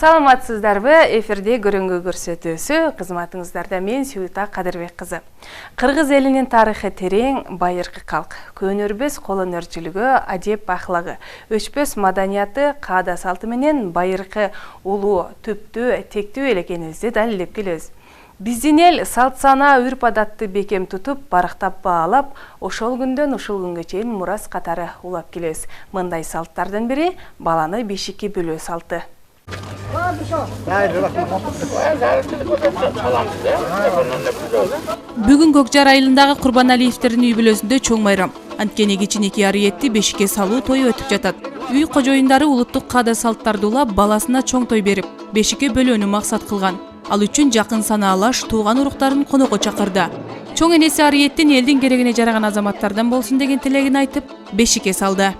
Саламатсыздарбы? Эфирде көрөнгө көрсөтүүсү кызматыңыздарда мен Сүйүта Кадырбек кызы. Кыргыз элинин тарыхы терең, байыркы калк. Көнөрбөс кол өнөрчүлүгү, адеп ахлагы, өчпөс маданияты, каада салты менен байыркы улуу, түптүү, тектүү эл экенибизди далилдеп келебиз. Биздин эл салт сана, үрп адатты бекем тутуп, барактап баалап, ошол күндөн ушул күнгө чейин мурас катары улап келебиз. Мындай салттардын бири баланы бешикке бөлөө салты. Бүгүн Көкжар айылындагы Курбаналиевтердин үй бүлөсүндө чоң майрам. Анткени кичинекей Ариетти бешикке салуу тою өтүп жатат. Үй кожоюндары улуттук каада салттарды улап, баласына чоң той берип, бешикке бөлөөнү максат кылган. Ал үчүн жакын санаалаш тууган уруктарын конокко чакырды. Чоң энеси Ариеттин элдин керегине жараган азаматтардан болсун деген тилегин айтып, бешикке салды.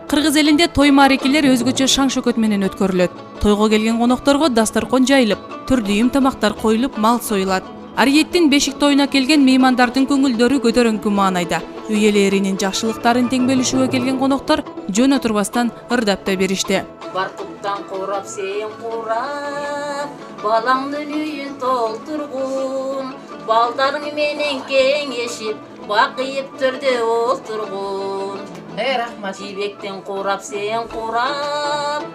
Кыргыз элинде той маарекелер өзгөчө шаң шөкөт менен өткөрүлөт. Тойго келген конокторго дасторкон жайылып, түрдүү тамактар коюлуп, мал союлат. Ариеттин бешик тоюна келген меймандардын көңүлдөрү көтөрөңкү маанайда. Үй ээлеринин жакшылыктарын тең бөлүшүүгө келген коноктор жөн отурбастан ырдап да беришти. Баркуттан курап сен курап, балаңдын үйүн толтургун, балдарың менен кеңешип, бакыйып төрдө олтургун. Рахмат. Жибектен курап сен курап,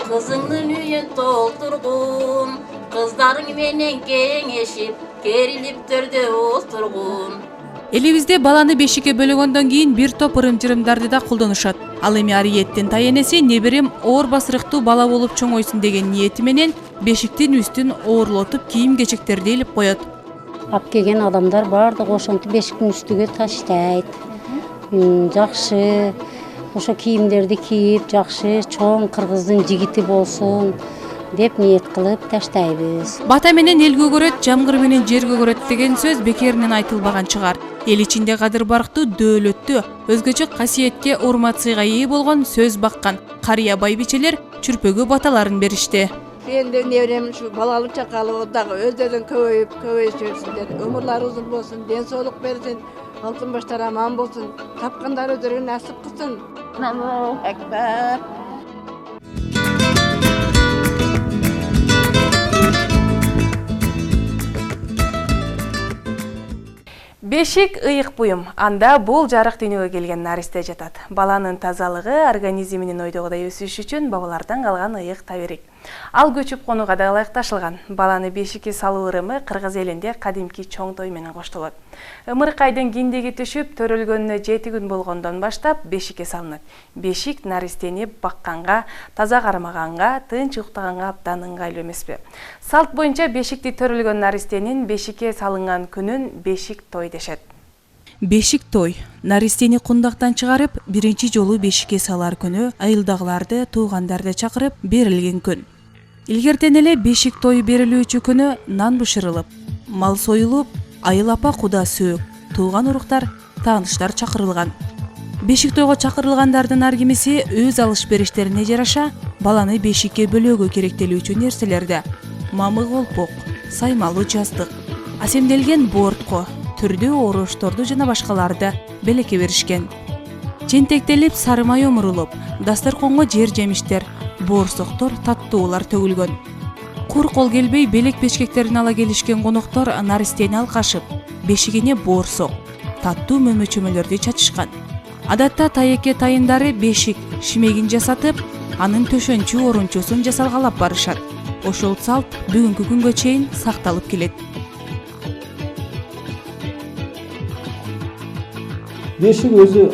кызыңдын үйүн толтургун, кыздарың менен кеңешип, керилип төрдө олтургун. Элибизде баланы бешикке бөлөгөндөн кийин бир топ ырым-жырымдарды да колдонушат. Ал эми Ариеттин тайенеси неберем оор басырыктуу бала болуп чоңойсун деген ниети менен бешиктин үстүн оорлотуп кийим-кечектерди илип коет. Ап келген адамдар бардыгы ошентип бешиктин үстүгө таштайт. Жакшы ошо кийимдерди кийип, жакшы чоң кыргыздын жигити болсун деп ниет кылып таштайбыз. Бата менен эл көгөрөт, жамгыр менен жер көгөрөт деген сөз бекеринен айтылбаган чыгар. Эл ичинде кадыр барктуу, дөөлөттүү, өзгөчө касиетке урмат сыйга ээ болгон сөз баккан карыя байбичелер чүрпөгө баталарын беришти. Мен де неберем ушу балалык чакалып дагы өздөрүн көбөйүп жүрсүндер. Өмүрлөрү узун болсун, ден соолук берсин, алтын баштар аман болсун, тапкандар өздөрүнө насып кылсын. Аллаху акбар. Бешик ыйык буюм. Анда бул жарык дүйнөгө келген наристе жатат. Баланын тазалыгы, организминин ойдогудай өсүшү үчүн бабалардан калган ыйык табирик. Ал көчүп конууга да ылайыкташылган. Баланы бешикке салуу ырымы кыргыз элинде кадимки чоң той менен коштолот. Ымыркайдын киндиги түшүп, төрөлгөнүнө 7 күн болгондон баштап бешикке салынат. Бешик наристени бакканга, таза кармаганга, тынч уктаганга абдан ыңгайлуу эмеспи? Салт боюнча бешикти төрөлгөн наристенин бешикке салынган күнүн бешик той дешет. Бешик той. Наристени кундактан чыгарып, биринчи жолу бешикке салар күнү айылдагыларды, туугандарды чакырып берилген күн. Илгертен эле бешик той берилүүчү күнү нан бышырылып, мал союлуп, айыл апа куда сөөк, тууган уруктар, тааныштар чакырылган. Бешик тойго чакырылгандардын ар кимиси өз алыш-бериштерине жараша баланы бешикке бөлөөгө керектелүүчү нерселерди: мамык колпок, саймалуу жастык, асемделген бортко, түрдүү орошторду жана башкаларды белекке беришкен. Чентектелип сары май омурулуп, дасторконго жер жемиштер, боорсоктор, таттуулар төгүлгөн. Кур кол келбей белек пешкектерин ала келишкен коноктор наристени алкашып, бешигине боорсок, таттуу мөмөчөмөлөрдү чачышкан. Адатта таекке тайындары бешик шимегин жасатып, анын төшөнчү орунчусун жасалгалап барышат. Ошол салт бүгүнкү күнгө чейин сакталып келет. Бешик өзү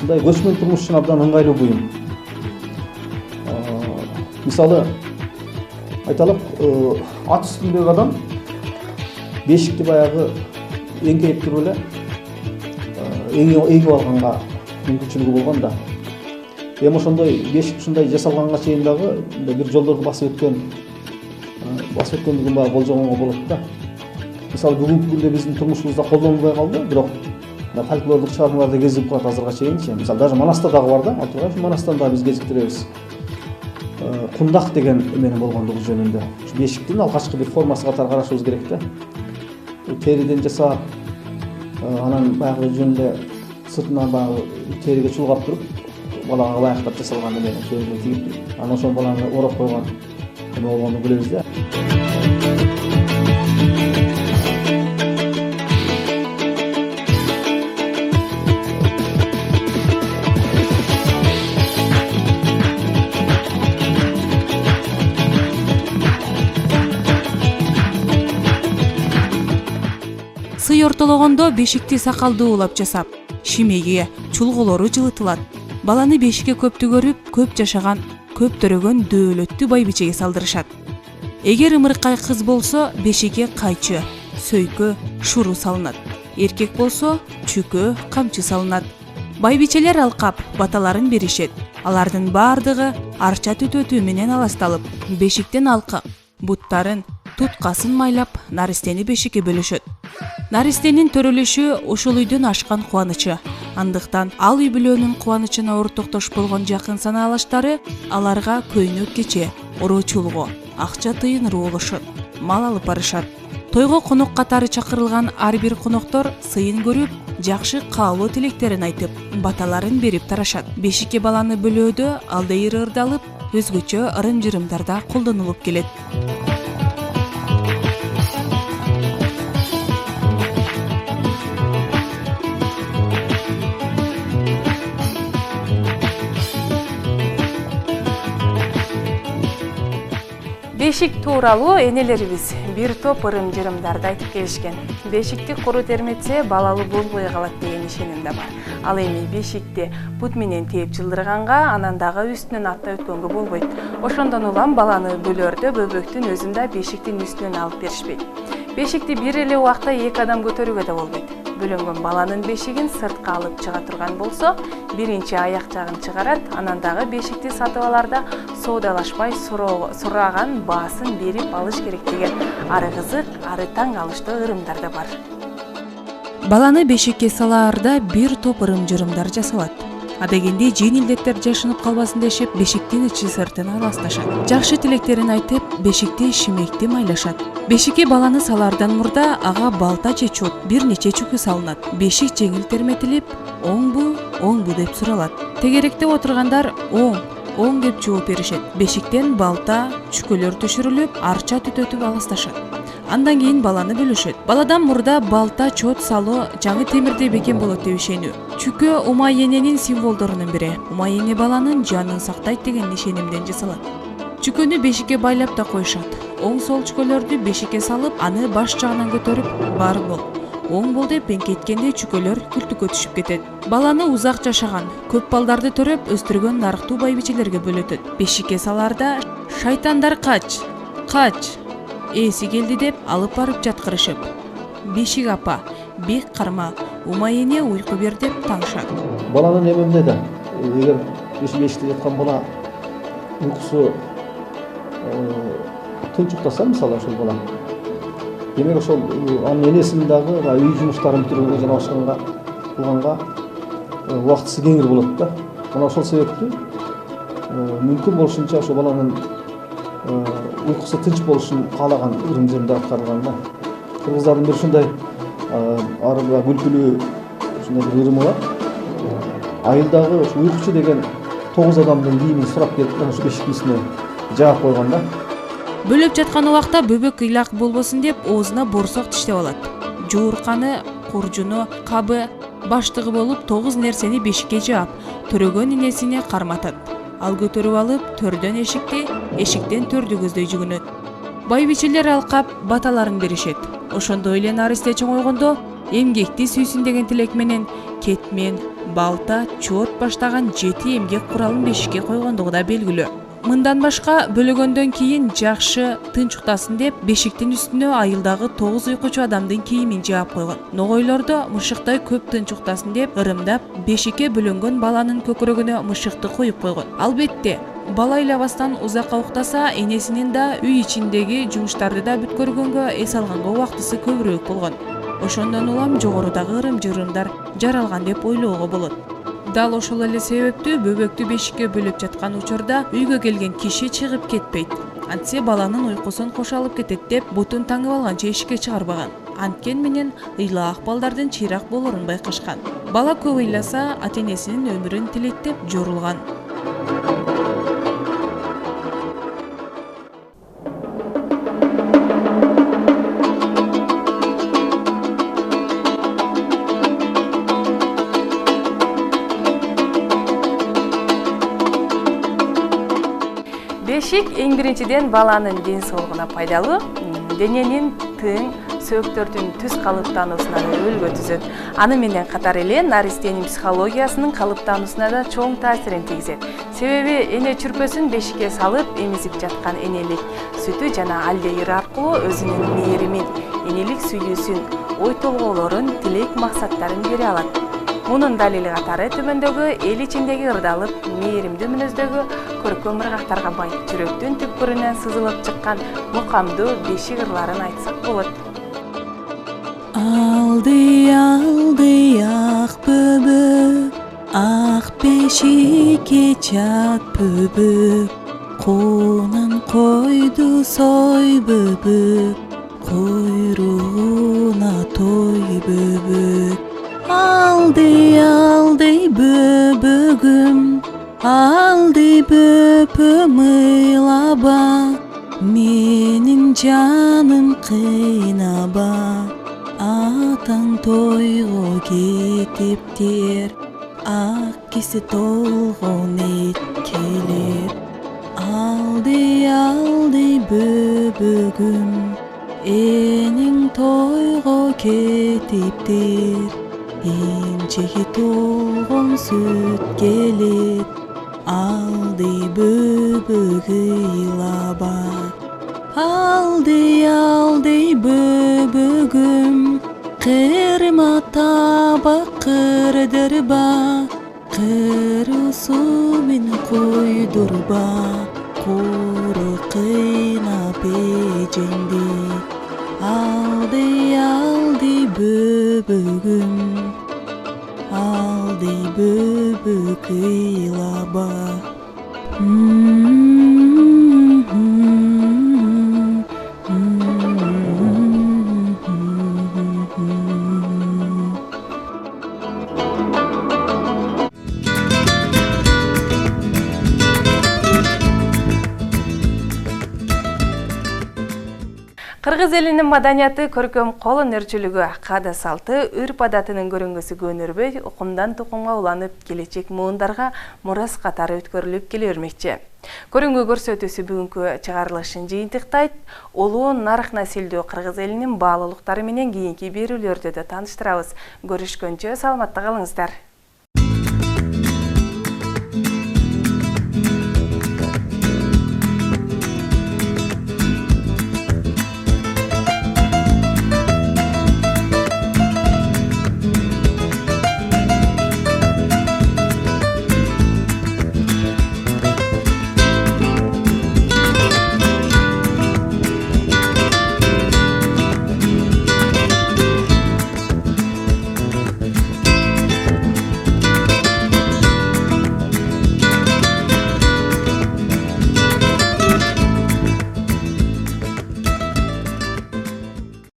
мындай көчмөн турмуш үчүн абдан ыңгайлуу буюм. Мисалы айталык, ат үстүндөгү адам бешикти баягы эңкейип туруп эле эгип алганга мүмкүнчүлүгү болгон да. Эми ошондой бешик ушундай жасалганга чейин дагы бир жолдорду басып өткөн басып өткөндүгүн баягы болжогонго болот да. Мисалы бүгүнкү күндө биздин турмушубузда колдонулбай калды, бирок фольклорлук чыгармаларда кезип калат азырга чейинчи. Мисалы даже Манаста дагы бар да, Алтургай Манастан дагы биз кезиктиребиз. Кундак деген эменин болгондугу жөнүндө. Ушу бешиктин алгачкы бир формасы катары карашыбыз керек да. Териден жасап, анан баягы жөн эле сыртынан баягы териге чулгап туруп, балага ылайыктап жасалган эмени сөзүнө тигип, анан ошол баланы ороп койгон эме болгонун билебиз да. Сый ортологондо бешикти сакалдуулап жасап, шимеги, чулголору жылытылат. Баланы бешикке көптү көрүп, көп жашаган, көп төрөгөн дөөлөттүү байбичеге салдырышат. Эгер ымыркай кыз болсо, бешикке кайчы, сөйкө, шуру салынат. Эркек болсо, чүкө, камчы салынат. Байбичелер алкап, баталарын беришет. Алардын бардыгы арча түтөтүү менен аласталып, бешиктен алкак, буттарын, туткасын майлап, наристени бешикке бөлүшөт. Наристенин төрөлүшү ушул үйдөн ашкан кубанычы. Андыктан ал үй бүлөнүн кубанычына ортоктош болгон жакын санаалаштары аларга көйнөк кече, ороо чулго, акча тыйын болушат, мал алып барышат. Тойго конок катары чакырылган ар бир коноктор сыйын көрүп, жакшы каалоо тилектерин айтып, баталарын берип тарашат. Бешикке баланы бөлөөдө алдайыр ырдалып, өзгөчө ырым-жырымдарда колдонулуп келет. Бешик тууралуу энелерибиз бир топ ырым-жырымдарды айтып келишкен. Бешикти куру терметсе, балалуу болбой калат деген ишеним да бар. Ал эми бешикти бут менен тээп жылдырганга, анан дагы үстүнөн аттай өткөнгө болбойт. Ошондон улам баланы бөлөрдө бөбөктүн өзүн да бешиктин үстүнөн алып беришпейт. Бешикти бир эле убакта эки адам көтөрүүгө да болбойт. Бөлөнгөн баланын бешигин сыртка алып чыга турган болсо, биринчи аяк жагын чыгарат, анан дагы бешикти сатып аларда соодалашпай сураган баасын берип алыш керек деген ары кызык, ары таң калыштуу ырымдар да бар. Баланы бешикке салаарда бир топ ырым-жырымдар жасалат. Адегенде жеңилдеттер жашынып калбасын дешип, бешиктин ичи сыртын аласташат. Жакшы тилектерин айтып, бешикти шимекти майлашат. Бешикке баланы салаардан мурда ага балта же чот бир нече чүкү салынат. Бешик жеңил терметилип, оңбу деп суралат. Тегеректеп отургандар оң деп жооп беришет. Бешиктен балта, чүкөлөр түшүрүлүп, арча түтөтүп аласташат. Андан кийин баланы бөлүшөт. Баладан мурда балта, чот салуу жаңы темирдей бекен болот деп ишенүү. Чүкө умай эненин символдорунун бири. Умай эне баланын жанын сактайт деген ишенимден жасалат. Чүкөнү бешикке байлап да коюшат. Оң сол чүкөлөрдү бешикке салып, аны баш жагынан көтөрүп, бар бол. Оң бол деп эңкейткенде чүкөлөр күлтүккө түшүп кетет. Баланы узак жашаган, көп балдарды төрөп өстүргөн нарыктуу байбичелерге бөлөтөт. Бешикке салаарда шайтандар кач, эси келди деп алып барып жаткырышып. Бешик апа, бек карма, умай эне уйку бер деп таңшат. Баланын эмемде да, эгер бешикте жаткан бала уйкусу тынч уктаса, мисалы ошол бала, демек ошол анын энесин дагы үй жумуштарын бүтүрүүгө жана башкага кылганга убактысы кеңир болот да. Мына ошол себептүү мүмкүн болушунча ошол баланын уйкусу тынч болушун каалаган ырым-жырымдар аткарылган да. Кыргыздардын бир ушундай арга күлкүлүү ушундай бир ырымы бар. Айылдагы ушу уйкучу деген 9 адамдын кийимин сурап келип, ошо бешиктин үстүнө жаап койгон да. Бөлөп жаткан убакта бөбөк ыйлак болбосун деп оозуна борсок тиштеп алат. Жуурканы, куржуну, кабы, баштыгы болуп 9 нерсени бешикке жаап, төрөгөн энесине карматат. Ал көтөрүп алып, төрдөн эшикти, эшиктен төрдү көздөй жүгүнөт. Байбичелер алкап баталарын беришет. Ошондой эле наристе чоңойгондо эмгекти сүйсүн деген тилек менен кетмен, балта, чот баштаган 7 эмгек куралын бешикке койгондугу да белгилүү. Мындан башка бөлөгөндөн кийин жакшы тынч уктасын деп бешиктин үстүнө айылдагы 9 уйкучу адамдын кийимин жаап койгон. Ногойлордо мышыктай көп тынч уктасын деп ырымдап бешикке бөлөнгөн баланын көкүрөгүнө мышыкты коюп койгон. Албетте, бала ыйлабастан узакка уктаса, энесинин да үй ичиндеги жумуштарды да бүткөргөнгө эс алганга убактысы көбүрөөк болгон. Ошондон улам жогорудагы ырым-жырымдар жаралган деп ойлоого болот. Дал ошол эле себептүү бөбөктү бешикке бөлөп жаткан учурда үйгө келген киши чыгып кетпейт. Антсе баланын уйкусун кош алып кетет деп бутун таңып алганча эшикке чыгарбаган. Анткен менен ыйлаак балдардын чыйрак болорун байкашкан. Бала көп ыйласа, ата-энесинин өмүрүн тилейт деп жорулган. Бешик эң биринчиден баланын ден соолугуна пайдалуу, дененин тың, сөөктөрдүн түз калыптануусуна рөлгө түзөт. Аны менен катар эле наристенин психологиясынын калыптануусуна да чоң таасирин тийгизет. Себеби эне чүрпөсүн бешикке салып эмизип жаткан энелик сүтү жана алдейир аркылуу өзүнүн мээримин, энелик сүйүүсүн, ой толгоолорун, тилек максаттарын бере алат. Мунун далили катары төмөндөгү эл ичиндеги ырдалып, мээримдүү мүнөздөгү көркөм ыргактарга бай, жүрөктүн түпкүрүнөн сызылып чыккан мукамдуу бешик ырларын айтсак болот. Алды ак бөбөк, ак бешикке чат бөбөк, конун койду сой бөбөк, койругуна той бөбөк. Алды бөбөгүм, алды бөпөм ыйлаба, менин жаным кыйнаба, атаң тойго кетиптир, ак киси толгон эткелеп. Алды бөбөгүм, эниң тойго кетиптир, инчеги толгон сүт келет, алды бөбөк ыйлаба. Алды бөбөгүм, кырма таба кырдырба, кырусу мен койдурба, куру кыйнап эжеңди. Алды бөбөгүм, алды бөбөк ыйлаба. Кыргыз элинин маданияты, көркөм кол өнөрчүлүгү, каада салты, үрп адатынын көрүнгөсү көнөрбөй, укумдан тукумга уланып, келечек муундарга мурас катары өткөрүлүп келе бермекчи. Көрүнгү көрсөтүүсү бүгүнкү чыгарылышын жыйынтыктайт. Улуу нарых населдүү кыргыз элинин баалуулуктары менен кийинки берүүлөрдө да тааныштырабыз. Көрүшкөнчө саламатта калыңыздар.